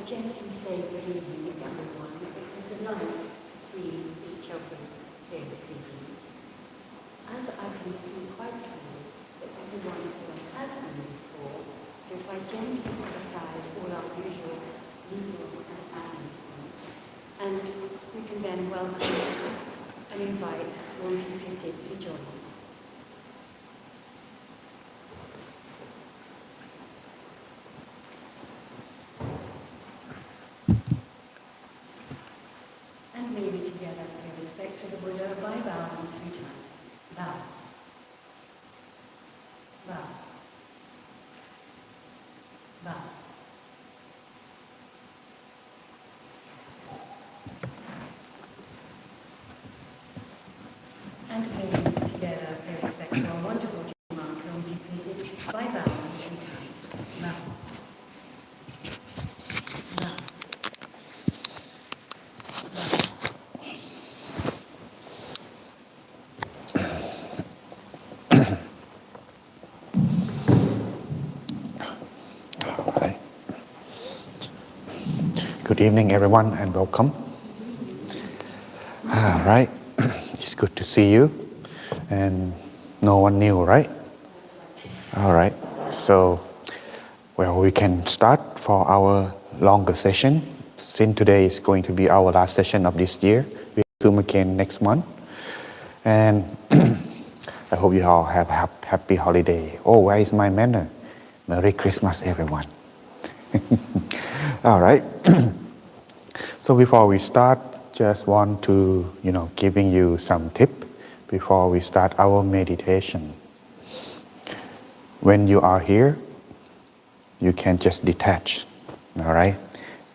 gently say good evening, everyone. It's a delight to see each of you here this evening. As I can see quite clearly that everyone here has been before, so if I gently put aside all our usual legal and admin points, and we can then welcome and invite one visit to join us. And maybe together pay respect to the Buddha by bowing 3 times. Bow. Bow. Bow. And maybe together pay respect to our wonderful Dhammakaya whom we visit by bowing 3 times. Bow. Bow. Right. Good evening, everyone, and welcome. All right, it's good to see you, and no one new, right? All right, so, well, we can start for our longer session. Since today is going to be our last session of this year, we'll zoom again next month, and I hope you all have a happy holiday. Oh, where is my manner? Merry Christmas, everyone. All right. So before we start, just want to, giving you some tip before we start our meditation. When you are here, you can just detach, all right?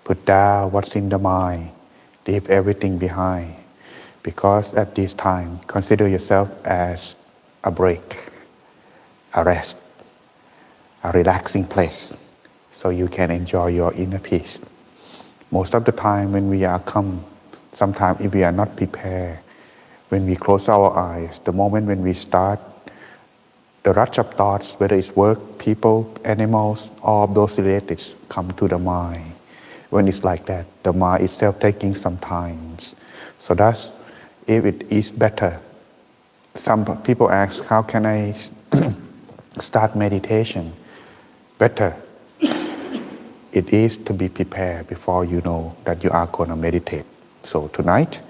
Put down what's in the mind, leave everything behind. Because at this time, consider yourself as a break, a rest, a relaxing place, so you can enjoy your inner peace. Most of the time when we are come, sometimes if we are not prepared, when we close our eyes, the moment when we start, the rush of thoughts, whether it's work, people, animals, all of those relatives come to the mind. When it's like that, the mind itself taking some time. So that's, if it is better, some people ask, how can I start meditation? Better. It is to be prepared before you know that you are going to meditate. So tonight,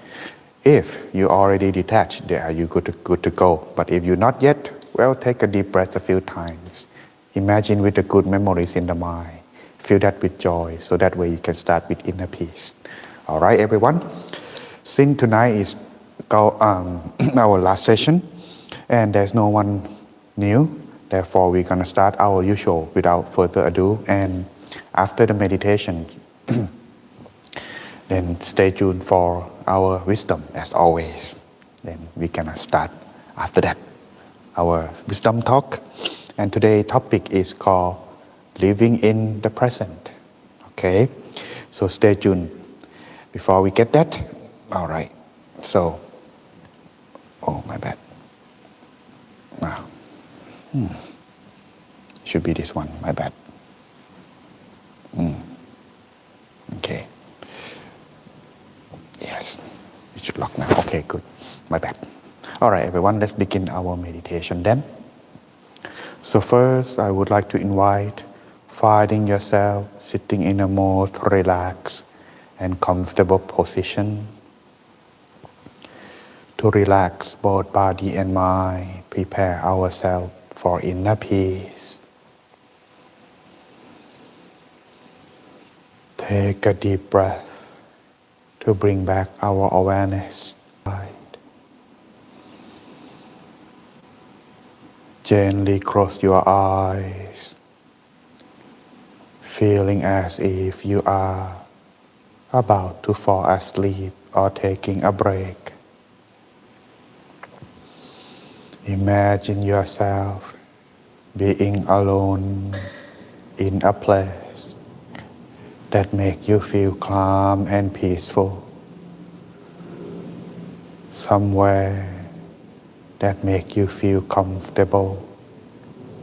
if you already detached, there you good to go. But if you're not yet, well, take a deep breath a few times. Imagine with the good memories in the mind. Feel that with joy, so that way you can start with inner peace. All right, everyone? Since tonight is our last session, and there's no one new, therefore we're going to start our usual without further ado. And after the meditation, then stay tuned for our wisdom as always. Then we can start after that our wisdom talk. And today's topic is called living in the present. Okay, so stay tuned. Before we get that, all right. So, oh my bad. Wow. Should be this one. My bad. Okay. Yes, it should lock now. Okay, good. My bad. All right, everyone, let's begin our meditation then. So first, I would like to invite finding yourself sitting in a most relaxed and comfortable position. To relax both body and mind, prepare ourselves for inner peace. Take a deep breath to bring back our awareness. Gently close your eyes, feeling as if you are about to fall asleep or taking a break. Imagine yourself being alone in a place that makes you feel calm and peaceful. Somewhere that makes you feel comfortable,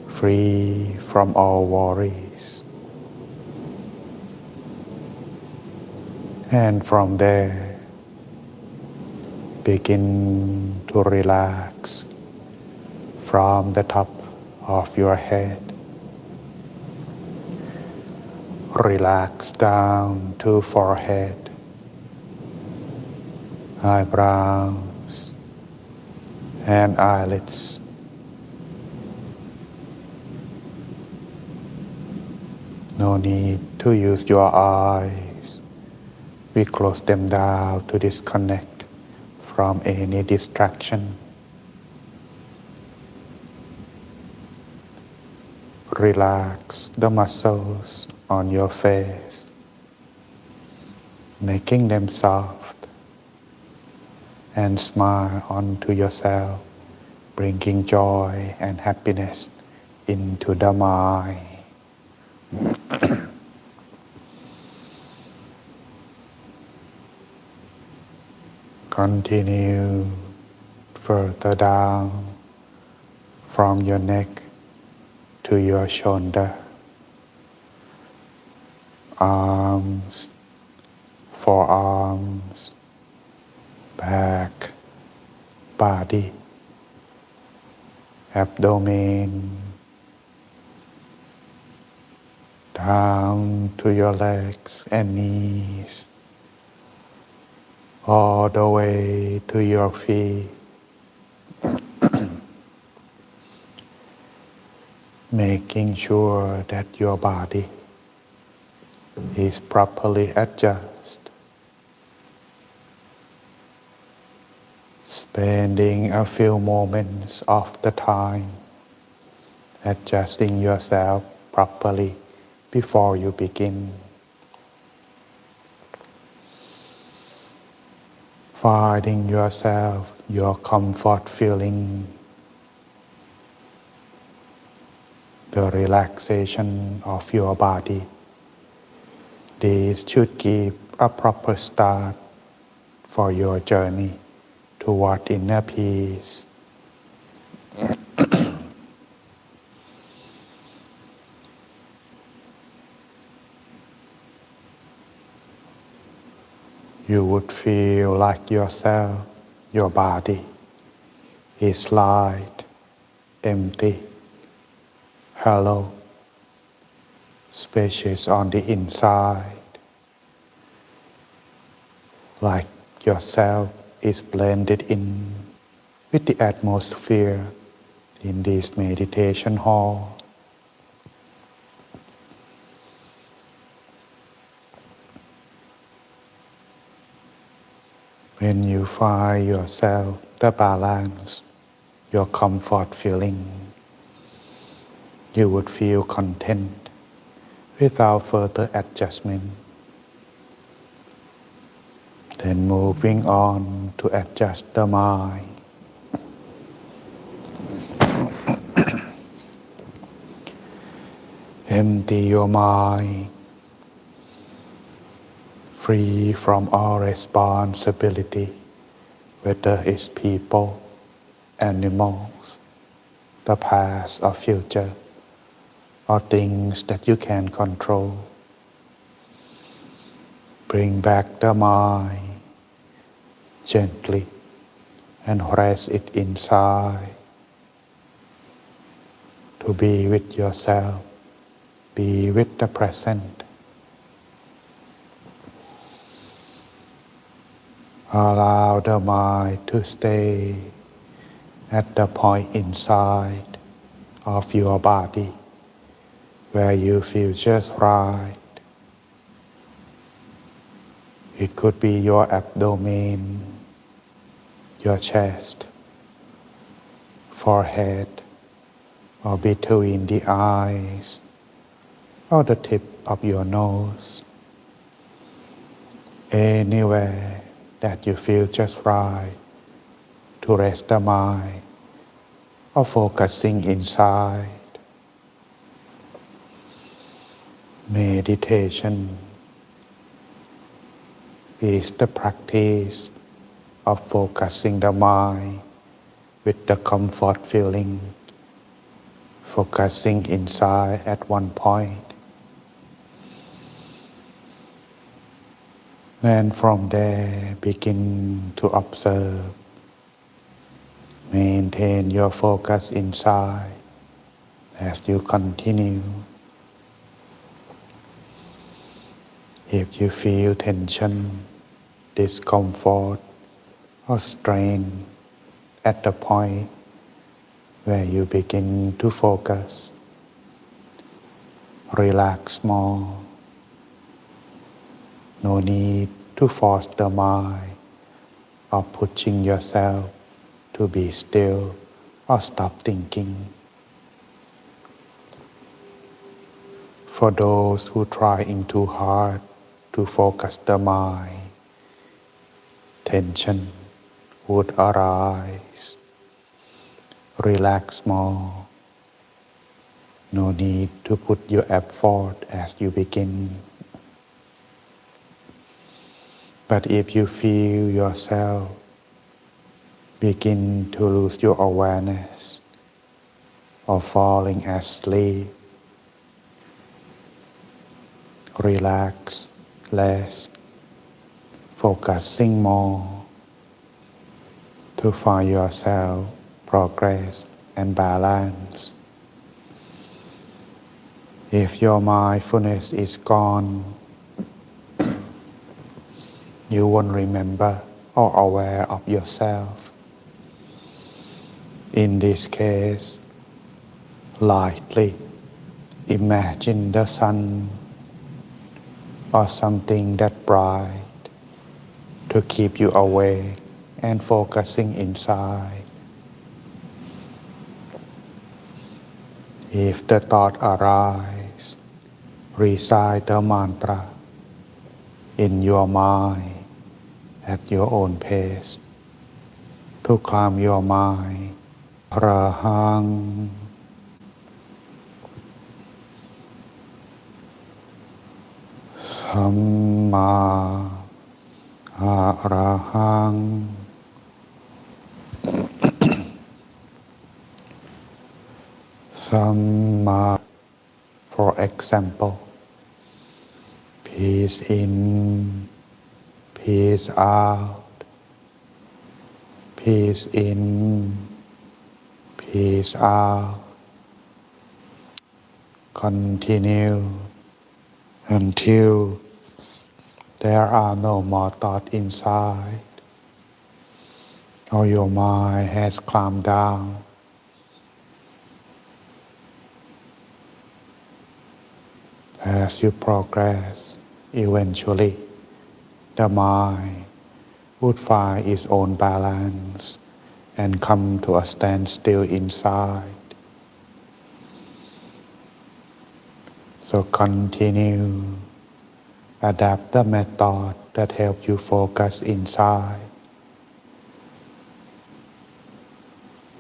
free from all worries. And from there, begin to relax from the top of your head. Relax down to forehead, eyebrows, and eyelids. No need to use your eyes. We close them down to disconnect from any distraction. Relax the muscles on your face, making them soft, and smile onto yourself, bringing joy and happiness into the mind. Continue further down from your neck to your shoulder, arms, forearms, back, body, abdomen, down to your legs and knees, all the way to your feet, making sure that your body is properly adjusted. Spending a few moments of the time adjusting yourself properly before you begin. Finding yourself your comfort feeling, the relaxation of your body. This should give a proper start for your journey toward inner peace. You would feel like yourself, your body, is light, empty, hollow, spacious on the inside, like yourself is blended in with the atmosphere in this meditation hall. When you find yourself the balance, your comfort feeling, you would feel content without further adjustment. Then moving on to adjust the mind. Empty your mind, free from all responsibility, whether it's people, animals, the past or future, or things that you can control. Bring back the mind gently and rest it inside to be with yourself, be with the present. Allow the mind to stay at the point inside of your body where you feel just right. It could be your abdomen, your chest, forehead, or between the eyes, or the tip of your nose. Anywhere that you feel just right to rest the mind or focusing inside. Meditation is the practice of focusing the mind with the comfort feeling, focusing inside at one point. Then from there begin to observe. Maintain your focus inside as you continue. If you feel tension, discomfort, or strain at the point where you begin to focus, relax more. No need to force the mind or pushing yourself to be still or stop thinking. For those who trying too hard to focus the mind, tension would arise. Relax more. No need to put your effort as you begin. But if you feel yourself begin to lose your awareness or falling asleep, relax less, focusing more to find yourself progress and balance. If your mindfulness is gone, you won't remember or aware of yourself. In this case, lightly imagine the sun or something that bright to keep you awake and focusing inside. If the thought arise, recite the mantra in your mind at your own pace to calm your mind. Arahang Samma Arahang Samma. For example, peace in, peace out, peace in, peace out. Continue until there are no more thoughts inside, or your mind has calmed down. As you progress, eventually the mind would find its own balance and come to a standstill inside. So continue, adapt the method that helps you focus inside.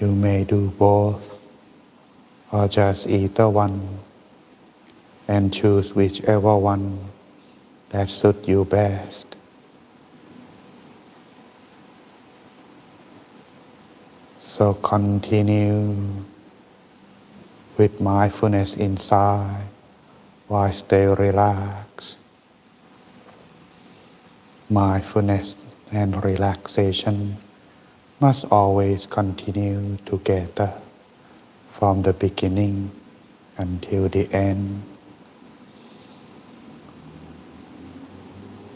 You may do both or just either one and choose whichever one that suits you best. So continue with mindfulness inside while stay relaxed. Mindfulness and relaxation must always continue together from the beginning until the end.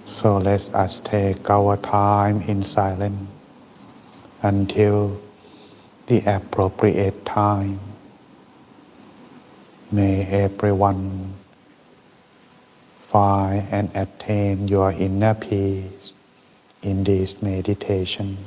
So let us take our time in silence until the appropriate time. May everyone find and attain your inner peace in this meditation.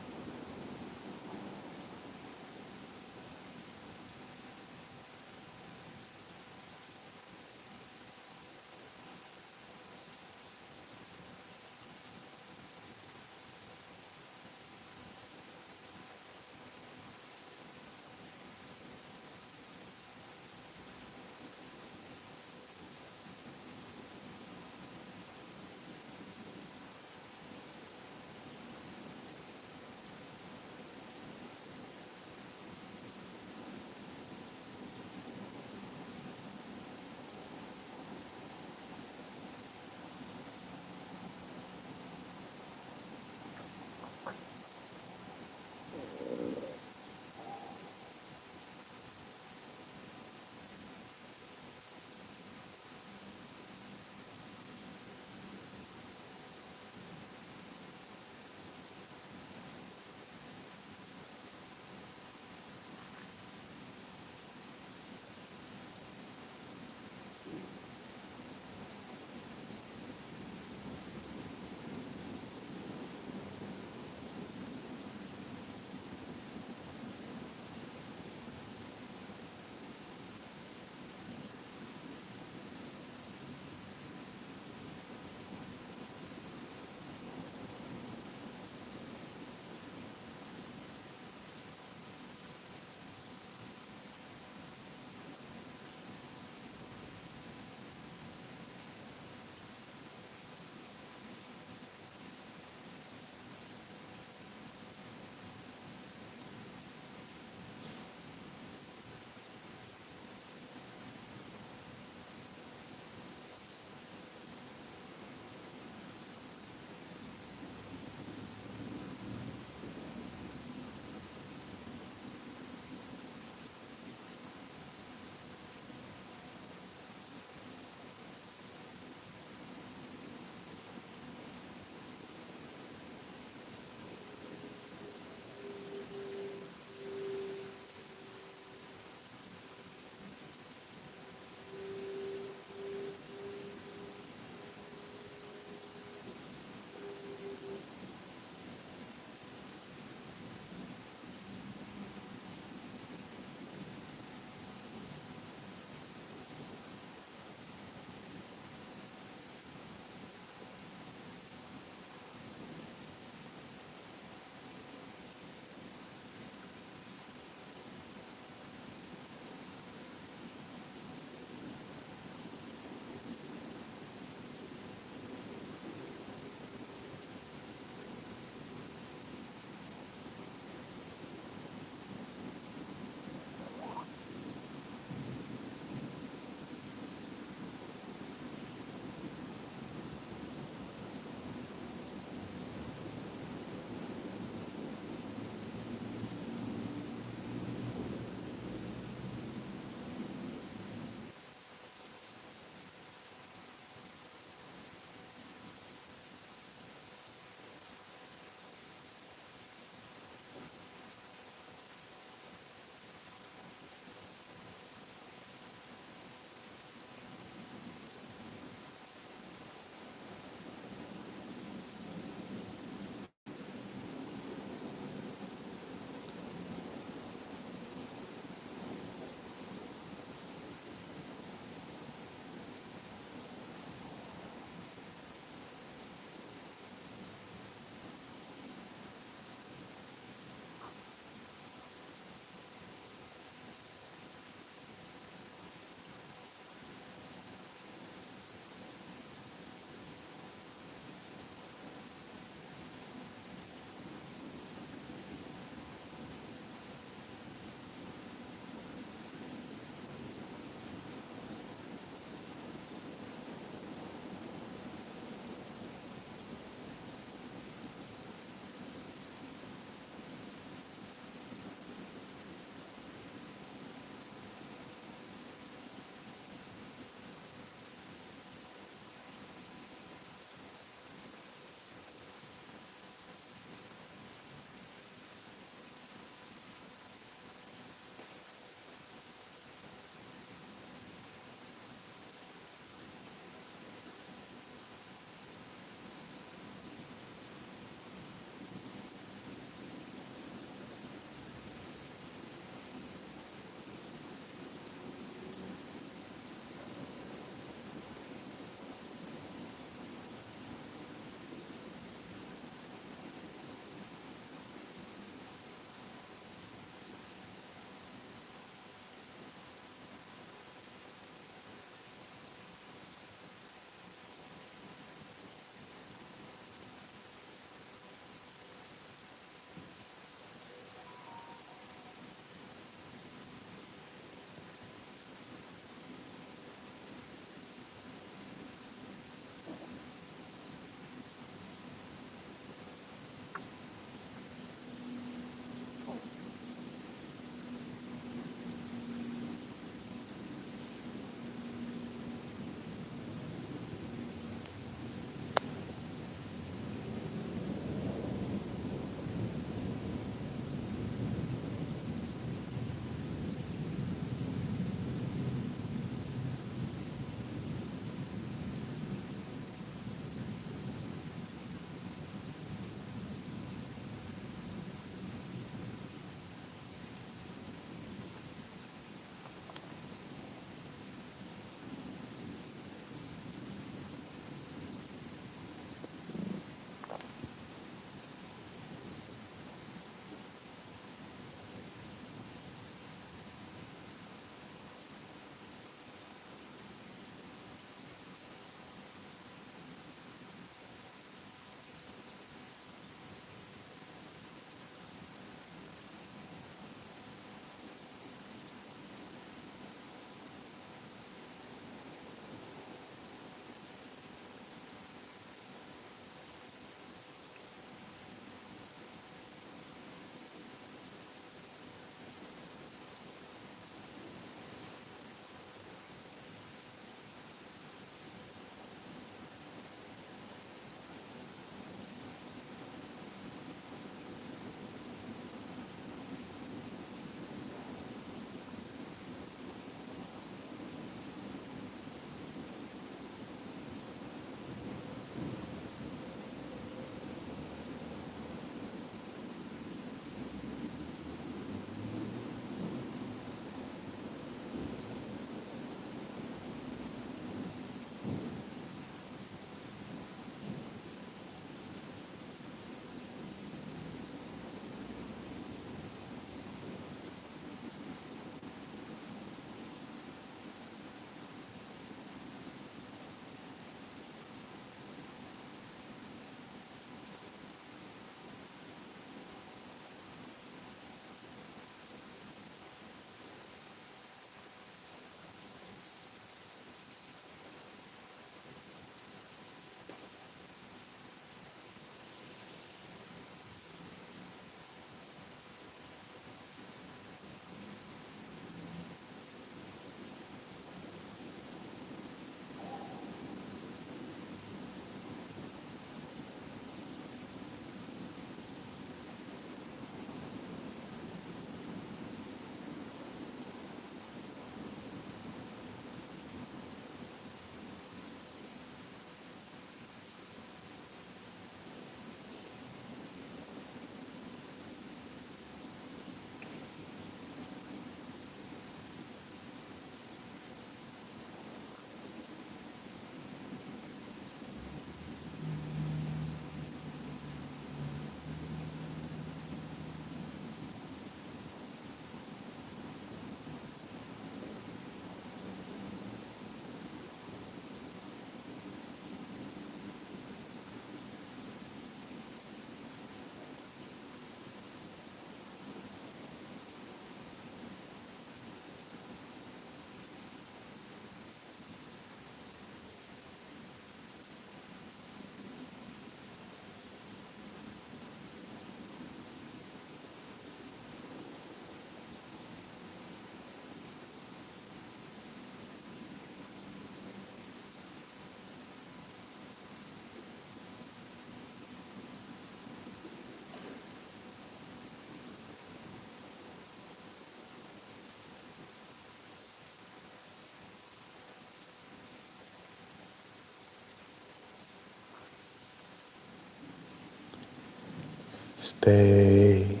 Stay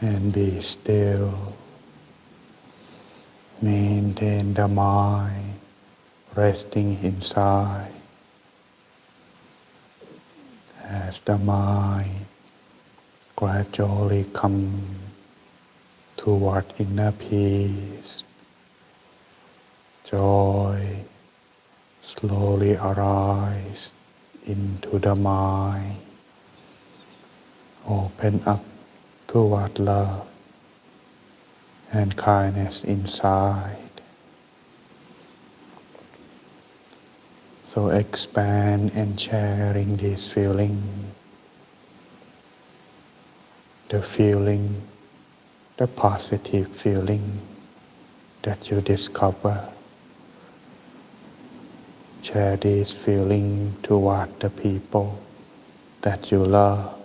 and be still. Maintain the mind resting inside. As the mind gradually come toward inner peace, joy slowly arise into the mind. Open up toward love and kindness inside. So expand and sharing this feeling, the positive feeling that you discover. Share this feeling toward the people that you love,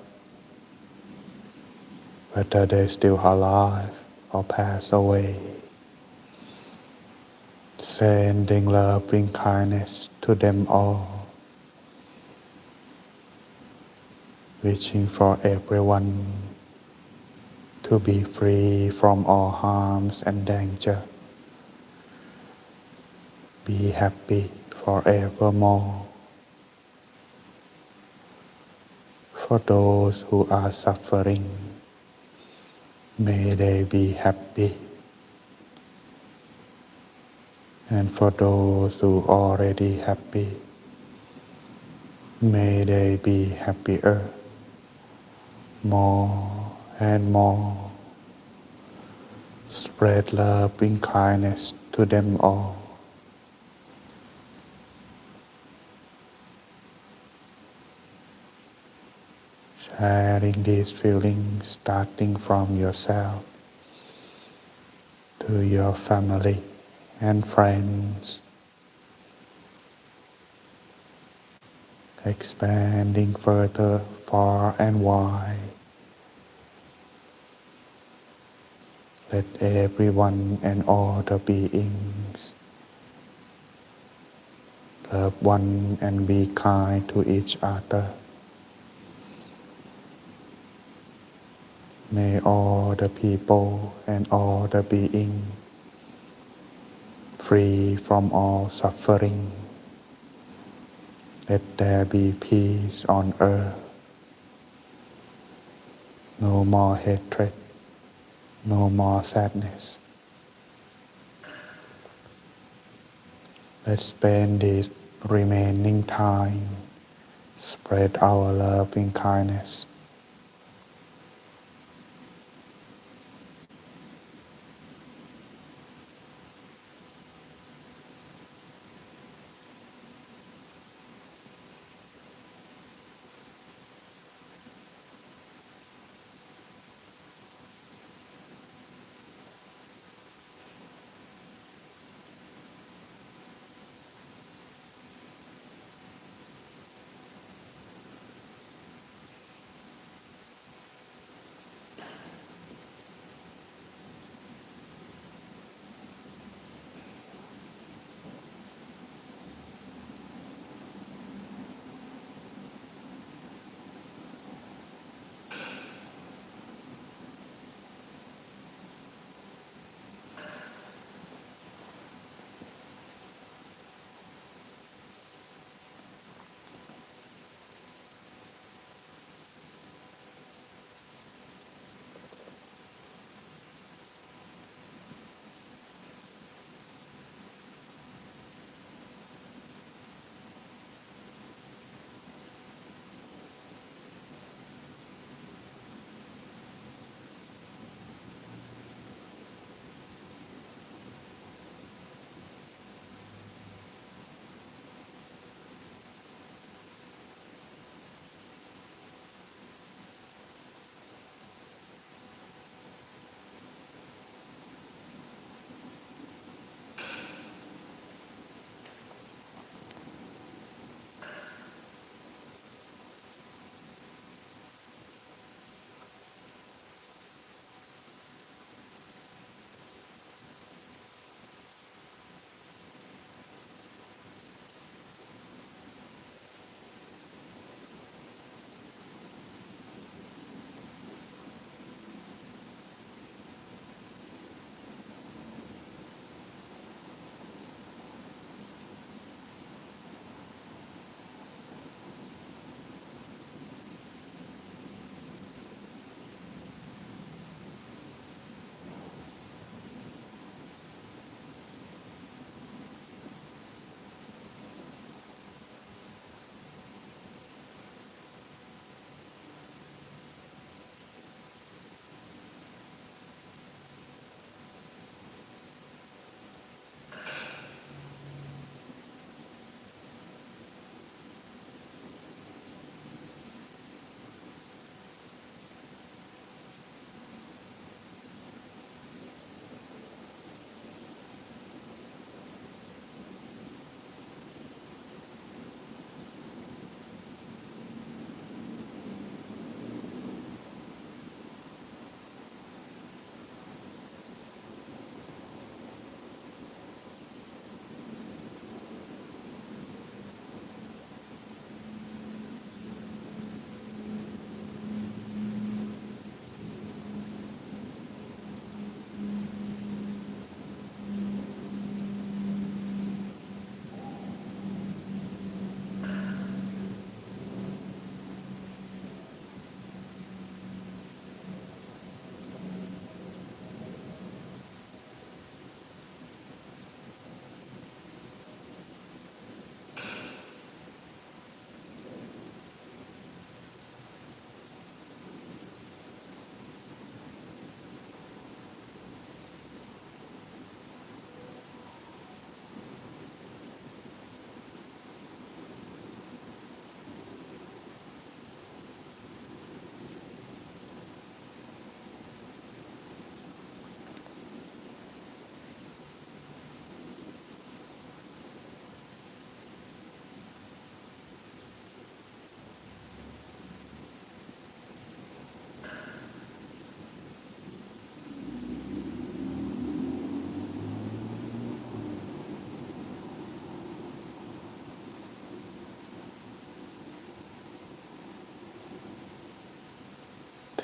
whether they're still alive or pass away. Sending loving kindness to them all, wishing for everyone to be free from all harms and danger. Be happy forevermore. For those who are suffering, may they be happy. And for those who are already happy, may they be happier, more and more. Spread loving kindness to them all. Sharing these feelings starting from yourself to your family and friends, expanding further far and wide. Let everyone and all the beings love one and be kind to each other. May all the people and all the beings free from all suffering. Let there be peace on earth. No more hatred, no more sadness. Let's spend this remaining time, spread our loving kindness.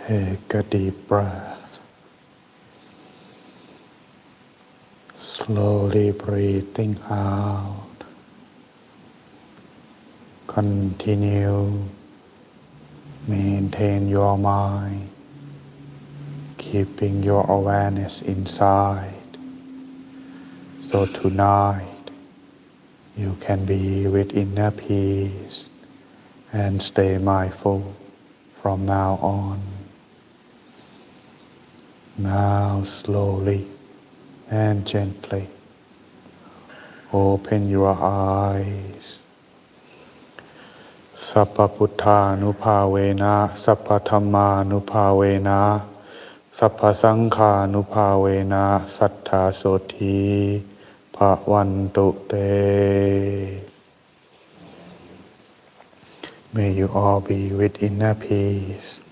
Take a deep breath. Slowly breathing out. Continue. Maintain your mind. Keeping your awareness inside. So tonight, you can be with inner peace and stay mindful from now on. Now slowly and gently open your eyes. Sappa Puttha Nupavena, Sappa Dhamma Nupavena, Sappa Sankha Nupavena, Sattha Soti Bhavantu Te. May you all be with inner peace.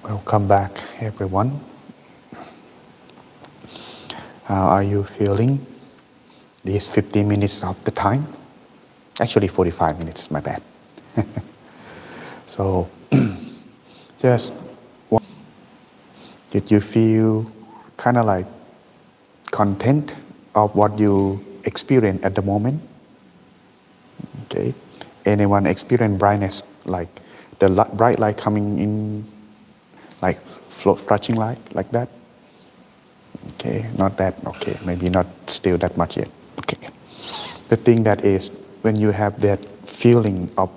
Welcome back, everyone. How are you feeling? These 50 minutes of the time? Actually 45 minutes, my bad. So, just did you feel kind of like content of what you experience at the moment? Okay. Anyone experience brightness, like the bright light coming in, like flashing light, like that? Okay, not that. Okay, maybe not still that much yet. Okay. The thing that is, when you have that feeling of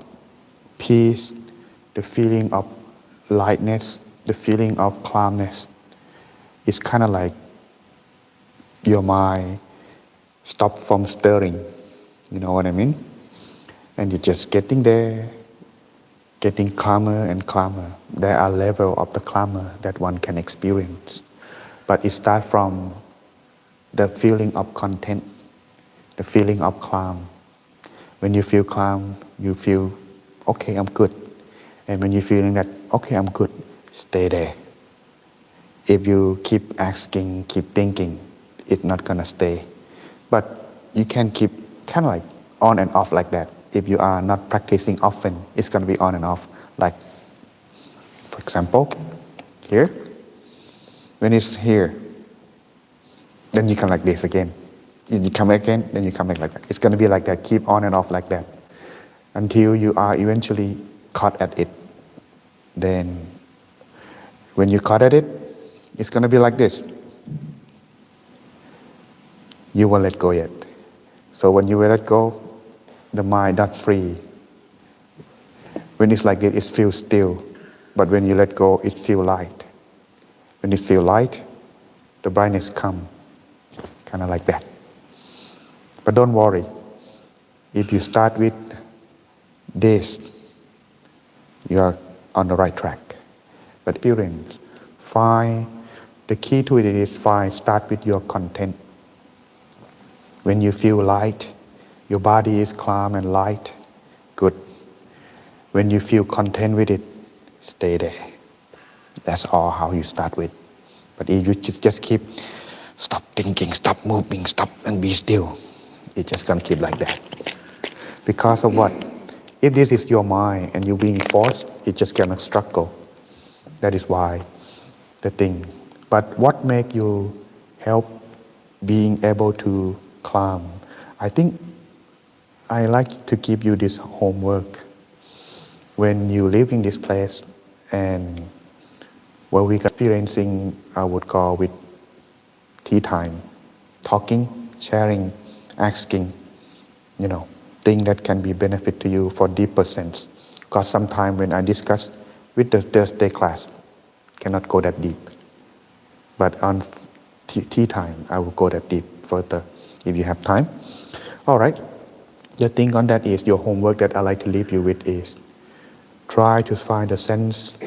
peace, the feeling of lightness, the feeling of calmness, it's kind of like your mind stop from stirring. You know what I mean? And you're just getting there, getting calmer and calmer. There are levels of the calmer that one can experience. But it starts from the feeling of content, the feeling of calm. When you feel calm, you feel, okay, I'm good. And when you're feeling that, okay, I'm good, stay there. If you keep asking, keep thinking, it's not gonna stay. But you can keep kind of like on and off like that. If you are not practicing often, it's gonna be on and off. Like, for example, here. When it's here, then you come like this again. You come again, then you come back like that. It's gonna be like that, keep on and off like that. Until you are eventually caught at it. Then, when you caught at it, it's gonna be like this. You won't let go yet. So when you let go, the mind that's free. When it's like this, it feels still. But when you let go, it feels light. When it feels light, the brightness comes. Kind of like that. But don't worry. If you start with this, you are on the right track. But experience, the key to it is start with your content. When you feel light, your body is calm and light, good. When you feel content with it, stay there. That's all how you start with. But if you just keep, stop thinking, stop moving, stop and be still, it's just gonna keep like that. Because of what? If this is your mind and you're being forced, it's just gonna struggle. That is why the thing. But what make you help being able to calm? I think I like to give you this homework. When you live in this place and what we are experiencing, I would call with tea time, talking, sharing, asking, thing that can be benefit to you for deeper sense. Because sometimes when I discuss with the Thursday class, cannot go that deep. But on tea time, I will go that deep further if you have time. All right. The thing on that is your homework that I like to leave you with is try to find a sense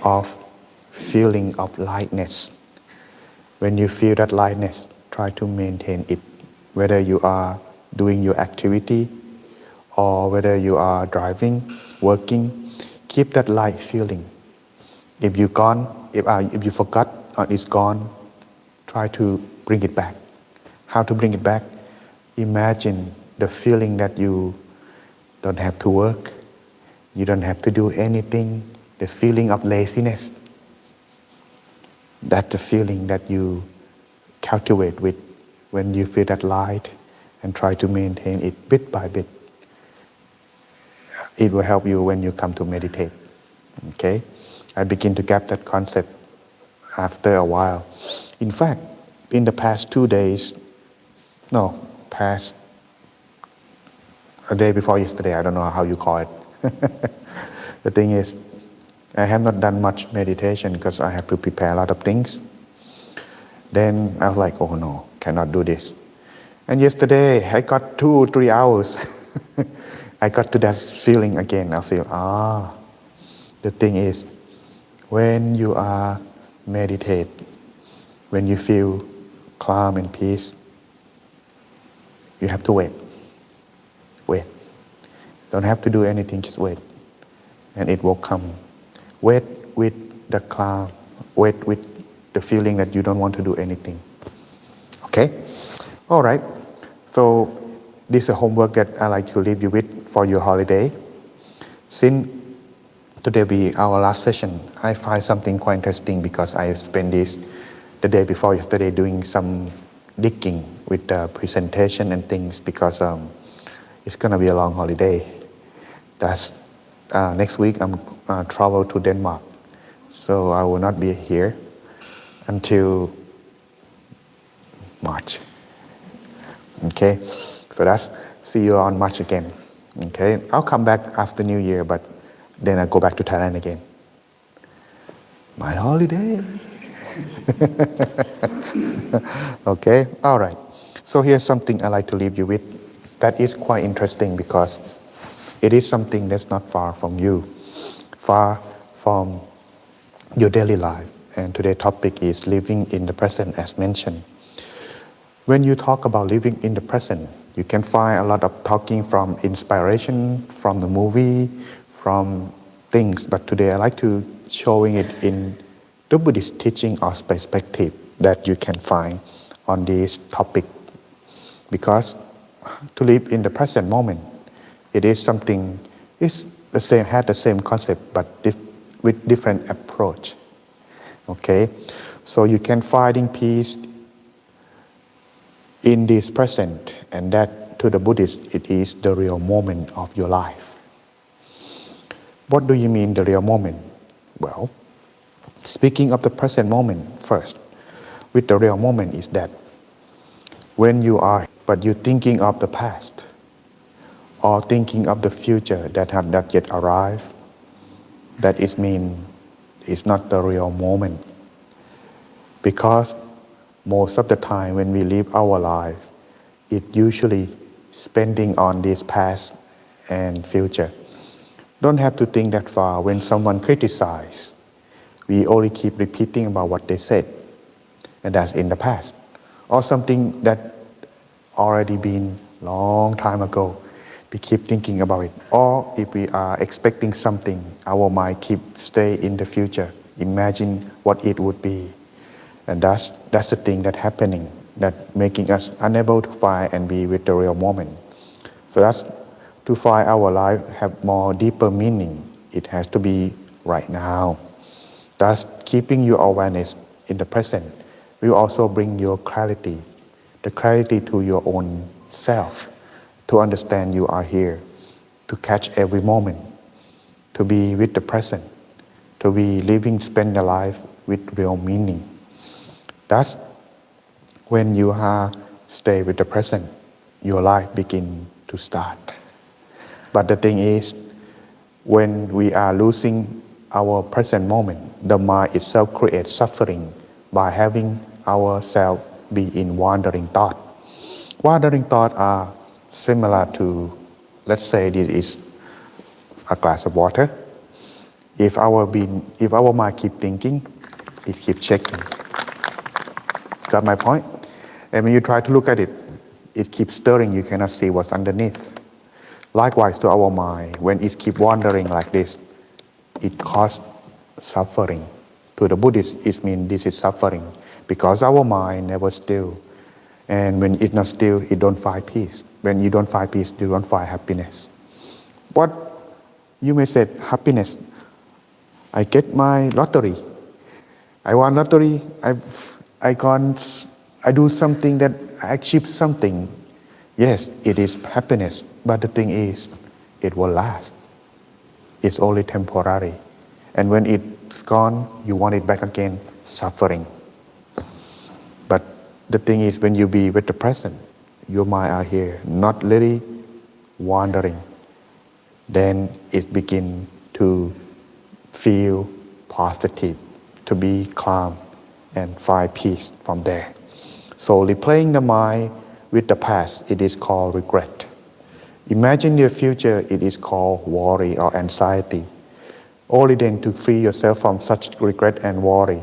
of feeling of lightness. When you feel that lightness, try to maintain it. Whether you are doing your activity or whether you are driving, working, keep that light feeling. If you forgot or it's gone, try to bring it back. How to bring it back? Imagine the feeling that you don't have to work, You don't have to do anything. The feeling of laziness, that's the feeling that you cultivate with when you feel that light and try to maintain it bit by bit. It will help you when you come to meditate. Okay? I begin to get that concept after a while. In fact, in the past 2 days, no, past a day before yesterday, I don't know how you call it. The thing is, I have not done much meditation because I have to prepare a lot of things. Then I was like, oh no, cannot do this. And yesterday, I got 2 or 3 hours. I got to that feeling again. I feel, the thing is, when you are meditate, when you feel calm and peace, you have to wait. Wait. Don't have to do anything, just wait. And it will come. Wait with the calm. Wait with the feeling that you don't want to do anything. Okay? All right. So this is a homework that I like to leave you with for your holiday. Since today be our last session, I find something quite interesting because I spent this the day before yesterday doing some digging with the presentation and things because it's going to be a long holiday. That's next week I'm travel to Denmark, so I will not be here until March. Okay, so that's see you on March again. Okay, I'll come back after New Year, but then I go back to Thailand again. My holiday. Okay, all right. So here's something I like to leave you with that is quite interesting because it is something that's not far from you, far from your daily life. And today's topic is living in the present as mentioned. When you talk about living in the present, you can find a lot of talking from inspiration, from the movie, from things. But today I like to showing it in the Buddhist teaching or perspective that you can find on this topic. Because to live in the present moment, it is something, it's the same, had the same concept, but with different approach. Okay, so you can finding peace in this present, and that to the Buddhist, it is the real moment of your life. What do you mean the real moment? Well, speaking of the present moment first, with the real moment is that when you are, but you're thinking of the past, or thinking of the future that have not yet arrived, that is mean it's not the real moment. Because most of the time when we live our life, it usually spending on this past and future. Don't have to think that far. When someone criticizes, we only keep repeating about what they said, and that's in the past. Or something that already been long time ago, we keep thinking about it. Or if we are expecting something, our mind keep stay in the future, imagine what it would be. And that's the thing that's happening, that making us unable to find and be with the real moment. So that's to find our life have more deeper meaning. It has to be right now. Thus, keeping your awareness in the present will also bring your clarity, the clarity to your own self, to understand you are here, to catch every moment, to be with the present, to be living, spend your life with real meaning. That's when you are stay with the present, your life begin to start. But the thing is, when we are losing our present moment, the mind itself creates suffering by having ourselves be in wandering thought. Wandering thoughts are similar to, let's say this is a glass of water. If our mind keep thinking, it keep checking. Got my point? And when you try to look at it, it keeps stirring, you cannot see what's underneath. Likewise to our mind, when it keeps wandering like this, it causes suffering. To the Buddhist, it means this is suffering because our mind never still. And when it's not still, it don't find peace. When you don't find peace, you don't find happiness. What You may say, happiness. I get my lottery. I won lottery. I do something that I achieve something. Yes, it is happiness. But the thing is, it will last. It's only temporary. And when it's gone, you want it back again, suffering. But the thing is, when you be with the present, your mind are here, not really wandering, then it begin to feel positive, to be calm and find peace from there. So replaying the mind with the past, it is called regret. Imagine your future, it is called worry or anxiety. Only then to free yourself from such regret and worry,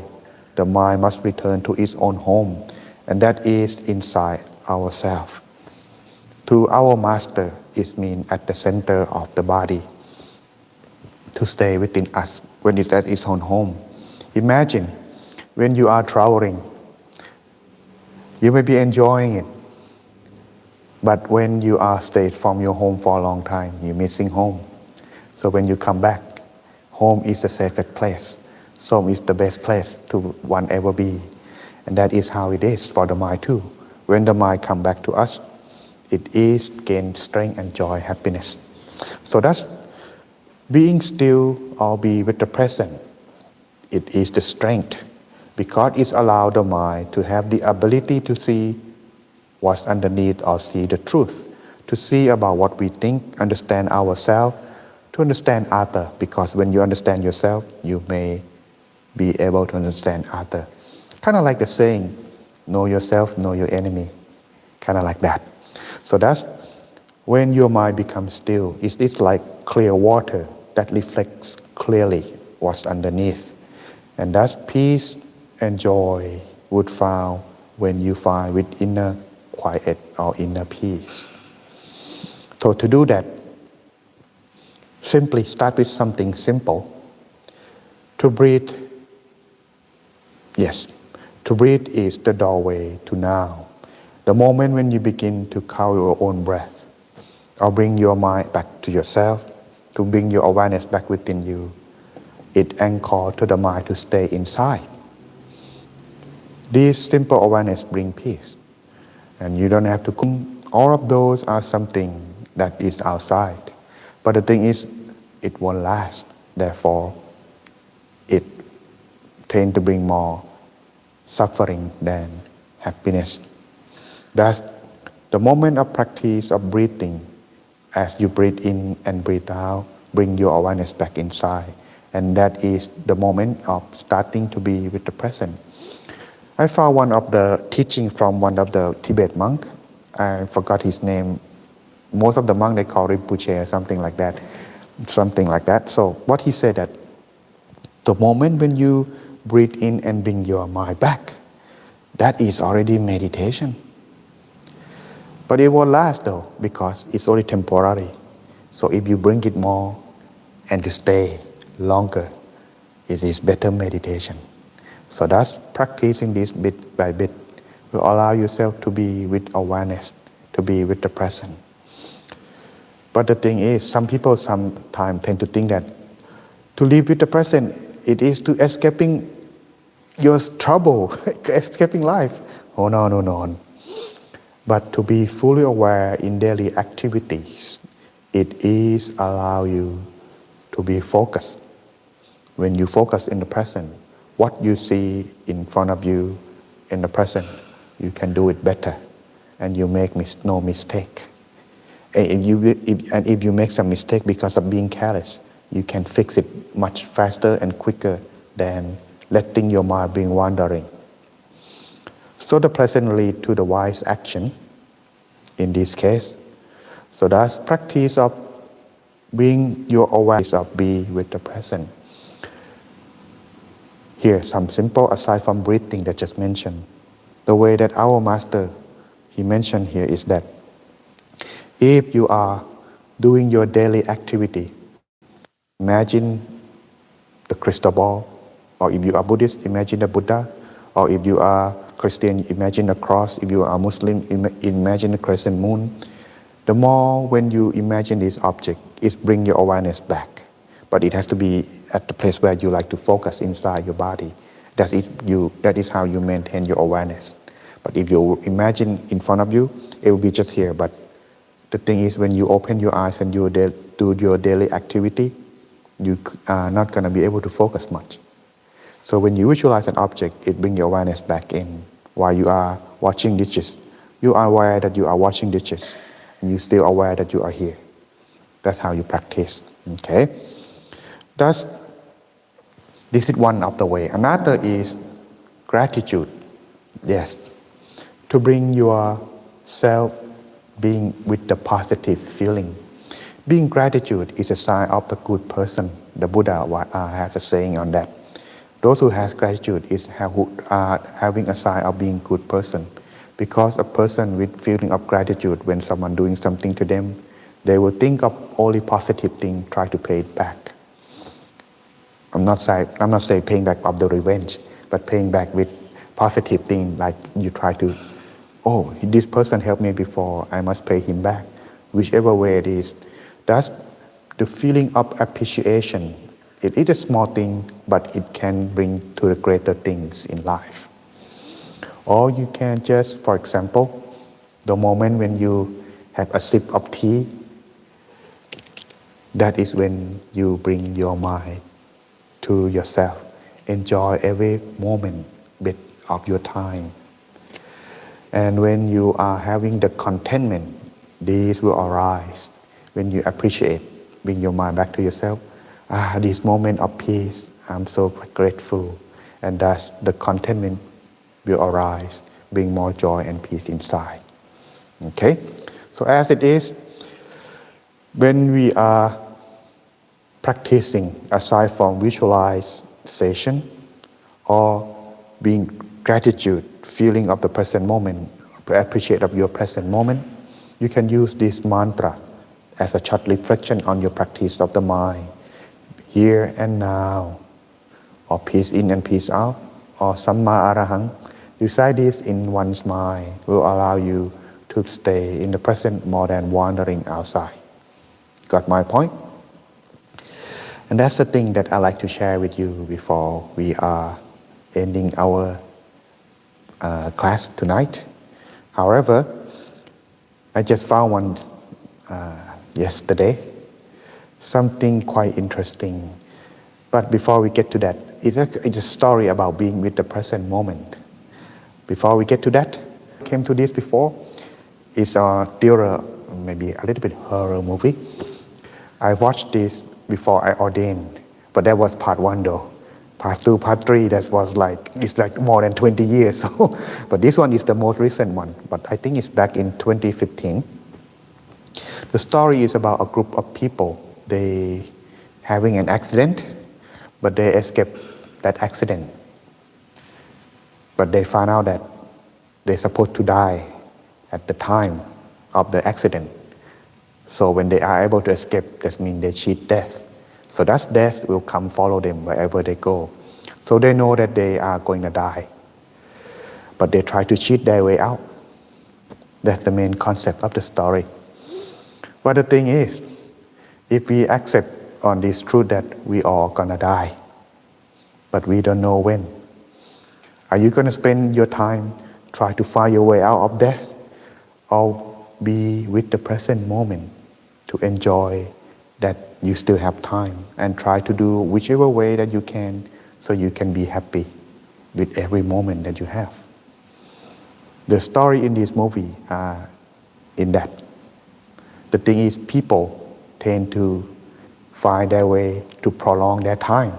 the mind must return to its own home, and that is inside ourselves. To our master, it means at the center of the body, to stay within us when it's at its own home. Imagine when you are traveling, you may be enjoying it, but when you are stayed from your home for a long time, you're missing home. So when you come back, home is the safest place. Home is the best place to one ever be. And that is how it is for the mind too. When the mind come back to us, it is gain strength and joy, happiness. So that's being still or be with the present. It is the strength because it allows the mind to have the ability to see what's underneath or see the truth, to see about what we think, understand ourselves, to understand other. Because when you understand yourself, you may be able to understand other. Kind of like the saying, know yourself, know your enemy. Kind of like that. So that's when your mind becomes still. It's like clear water that reflects clearly what's underneath. And that's peace and joy would found when you find with inner quiet or inner peace. So to do that, simply start with something simple. To breathe, yes, to breathe is the doorway to now. The moment when you begin to count your own breath, or bring your mind back to yourself, to bring your awareness back within you, it anchors to the mind to stay inside. This simple awareness brings peace. And you don't have to come. All of those are something that is outside. But the thing is, it won't last. Therefore, it tends to bring more suffering than happiness. Thus, the moment of practice of breathing, as you breathe in and breathe out, bring your awareness back inside. And that is the moment of starting to be with the present. I found one of the teaching from one of the Tibet monk. I forgot his name. Most of the monk they call Rinpoche or something like that. So what he said that the moment when you breathe in and bring your mind back, that is already meditation. But it won't last though, because it's only temporary. So if you bring it more and to stay longer, it is better meditation. So that's practicing this bit by bit will allow yourself to be with awareness, to be with the present. But the thing is, some people sometimes tend to think that to live with the present, it is to escaping your trouble, escaping life. Oh no. But to be fully aware in daily activities, it is allow you to be focused. When you focus in the present, what you see in front of you in the present, you can do it better, and you make no mistake. And if you make some mistake because of being careless, you can fix it much faster and quicker than letting your mind being wandering. So the present lead to the wise action in this case. So that's practice of being your awareness of be with the present. Here, some simple aside from breathing that just mentioned. The way that our master, he mentioned here is that if you are doing your daily activity, imagine the crystal ball, or if you are Buddhist, imagine the Buddha, or if you are Christian, imagine the cross, if you are Muslim, imagine the crescent moon. The more when you imagine this object, it brings your awareness back. but it has to be at the place where you like to focus inside your body. That is how you maintain your awareness. But if you imagine in front of you, it will be just here. But the thing is, when you open your eyes and you do your daily activity, you are not going to be able to focus much. So when you visualize an object, it brings your awareness back in. While you are washing dishes, you are aware that you are washing dishes, and you still aware that you are here. That's how you practice. Okay. Thus, this is one of the way. Another is gratitude. Yes. To bring yourself being with the positive feeling. Being gratitude is a sign of a good person. The Buddha has a saying on that. Those who has gratitude who are having a sign of being good person. Because a person with feeling of gratitude, when someone doing something to them, they will think of only positive thing, try to pay it back. I'm not saying paying back of the revenge, but paying back with positive thing, like you try to, oh, this person helped me before, I must pay him back, whichever way it is. That's the feeling of appreciation. It is a small thing, but it can bring to the greater things in life. Or you can just, for example, the moment when you have a sip of tea, that is when you bring your mind to yourself. Enjoy every moment bit of your time. And when you are having the contentment, these will arise. When you appreciate, bring your mind back to yourself. This moment of peace, I'm so grateful. And thus the contentment will arise, bring more joy and peace inside. Okay? So as it is, when we are practicing, aside from visualization or being gratitude, feeling of the present moment, appreciate of your present moment, you can use this mantra as a short reflection on your practice of the mind, here and now, or peace in and peace out, or Samma Arahang. Recite this in one's mind will allow you to stay in the present more than wandering outside. Got my point? And that's the thing that I like to share with you before we are ending our class tonight. However, I just found one yesterday, something quite interesting. But before we get to that, it's a story about being with the present moment. Before we get to that, came to this before. It's a thriller, maybe a little bit horror movie. I watched this before I ordained, but that was part 1 though. Part 2, part 3, that was it's like more than 20 years. But this one is the most recent one, but I think it's back in 2015. The story is about a group of people. They having an accident, but they escaped that accident. But they found out that they're supposed to die at the time of the accident. So when they are able to escape, that means they cheat death. So that death will come follow them wherever they go. So they know that they are going to die. But they try to cheat their way out. That's the main concept of the story. But the thing is, if we accept on this truth that we are going to die, but we don't know when, are you going to spend your time try to find your way out of death, or be with the present moment to enjoy that you still have time and try to do whichever way that you can so you can be happy with every moment that you have? The story in this movie are in that. The thing is, people tend to find their way to prolong their time,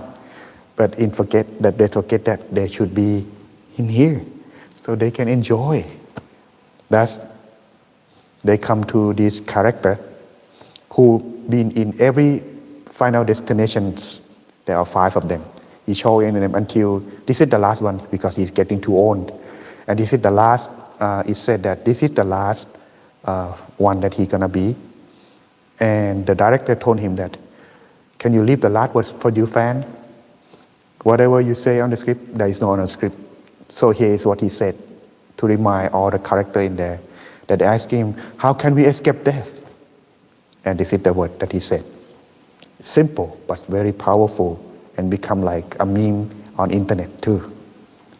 but they forget that they should be in here so they can enjoy. Thus, they come to this character who been in every final destinations. There are 5 of them. He's showing them until this is the last one because he's getting too old. And this is the last, it said that this is the last one that he's gonna be. And the director told him that, can you leave the last words for your fan? Whatever you say on the script, there is no on the script. So here is what he said to remind all the character in there, that they asked him, how can we escape death? And this is the word that he said. Simple, but very powerful and become like a meme on internet too.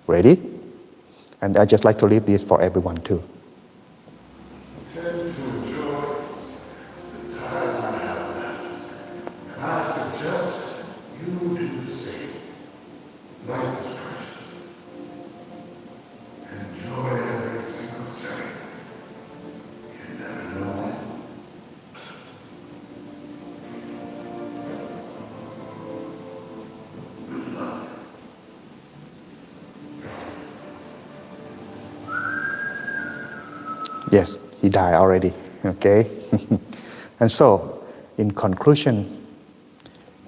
Ready? And I just like to leave this for everyone too. Tend to enjoy the time I have left. And I suggest you do the same. Life is precious. Enjoy every single second. You never know when. Good luck. Yes, he died already. Okay? And so, in conclusion,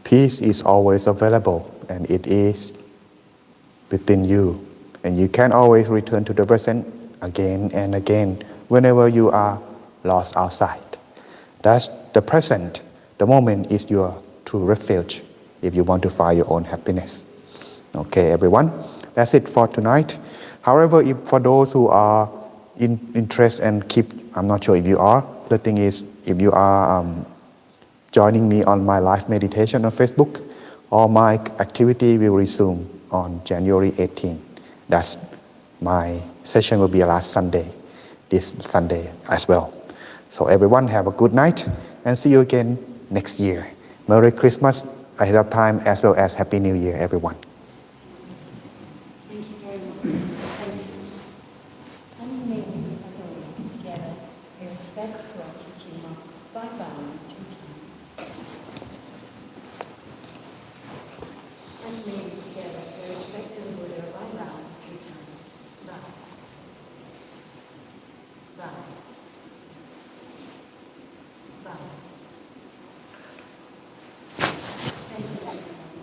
peace is always available and it is within you. And you can always return to the present again and again whenever you are lost outside. That's the present. The moment is your true refuge if you want to find your own happiness. Okay, everyone. That's it for tonight. However, if for those who are interested and keep, I'm not sure if you are. The thing is, if you are joining me on my live meditation on Facebook, all my activity will resume on January 18. That's my session will be last Sunday, this Sunday as well. So everyone have a good night and see you again next year. Merry Christmas ahead of time as well as Happy New Year, everyone. Thank you very much. Thank you. And may we, as always, together, pay respect to our teaching monk by bowing 2 times. And may we together pay respect to the Buddha by bowing 3 times. Bow. Bow. Bow. Thank you, everyone.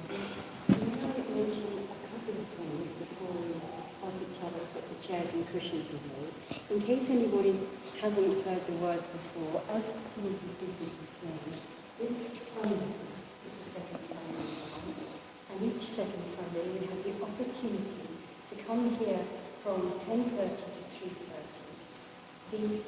We now mention a couple of things before we help each other put the chairs and cushions away. In case anybody hasn't heard the words before, as Timothy Busy was saying, this Sunday is the second Sunday of the month, and each second Sunday we have the opportunity to come here from 10:30 to 3:30. The